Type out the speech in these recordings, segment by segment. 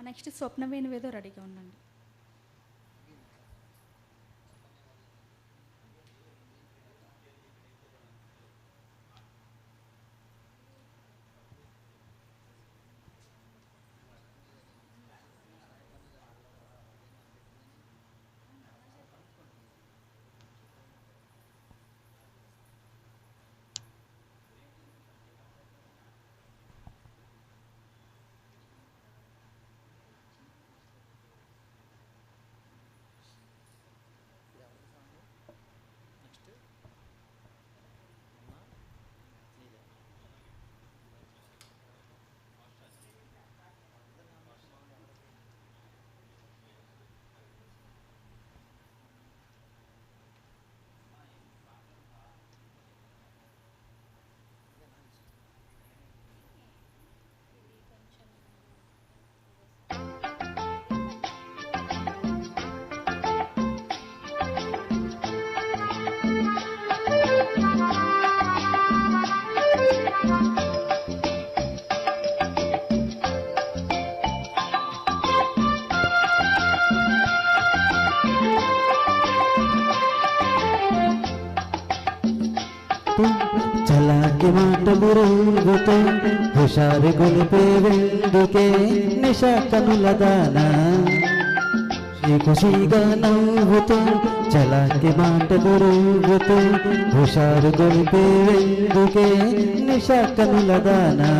Next స్వప్న వేణువేదో రెడీగా ఉండండి. చలాకి మాటలు రంగుతో హుషారు గొలిపే వెందుకే నిశ కనుల దానా ఖుషిగా నవ్వుతూ చలాకి మాటలు రంగుతో హుషారు గొలిపే వెందుకే నిశ కనుల దానా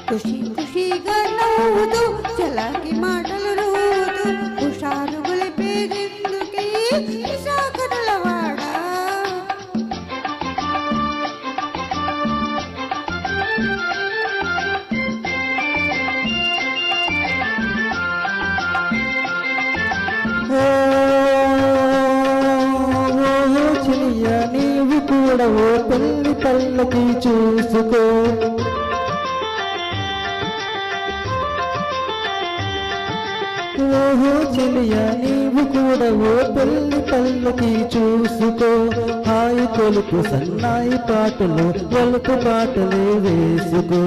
ఖుషి ఖుషిగా నవ్వుతూ చలాకి మాటలు నవ్వుతూ హుషారు గొలిపేందుకే నిశాకరుల వాడా చిలియా నీవు కూడా ఓ పెళ్లి పల్లకి చూసుకో ఓహో చెలియా నీవు కూడా ఓ పెళ్లి పల్లకి చూసుకో హాయి కొలుపు సన్నాయి పాటలు ఒలుపు పాటలే వేసుకో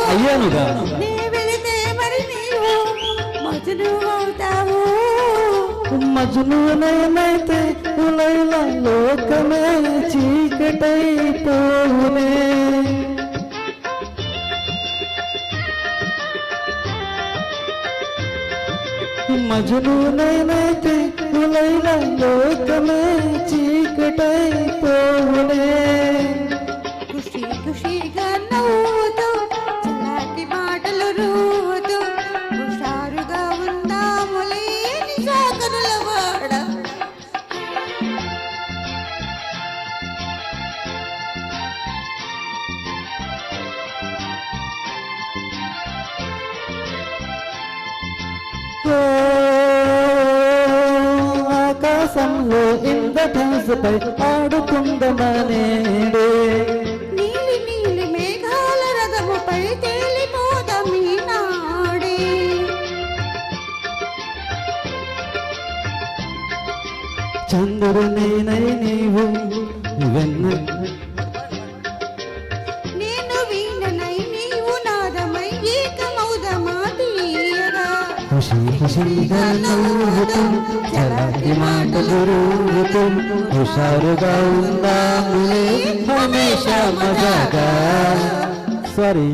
అయ్యానుగా మజునునైతే ఉలైలా లోకమే చీకటైపోవునే మజునునైతే ఉలైలా లోకమే చీకటైపోవునే ఖుషి ఖుషిగా నవ్వుతూ చలాకి మాటలు నవ్వుతూ హుషారుగా ఉందాములే నిశాకరుల వాడా ఆకాశంలో ఇంద్రధనుసుపై ఆడుకుందమనేడే నీలి నీలి మేఘాల రథముపై తేలిపోదమీ నాడే చంద్రునేనై నీవు వెన్న నేను వీణనై నీవు నాదమై ఏకమౌదమా తీయగా ఖుషి ఖుషిగా నవ్వుతూ చలాకి మాటలు రంగుతూ హుషారుగా ఉందాములే హమేషా మజాగా సారీ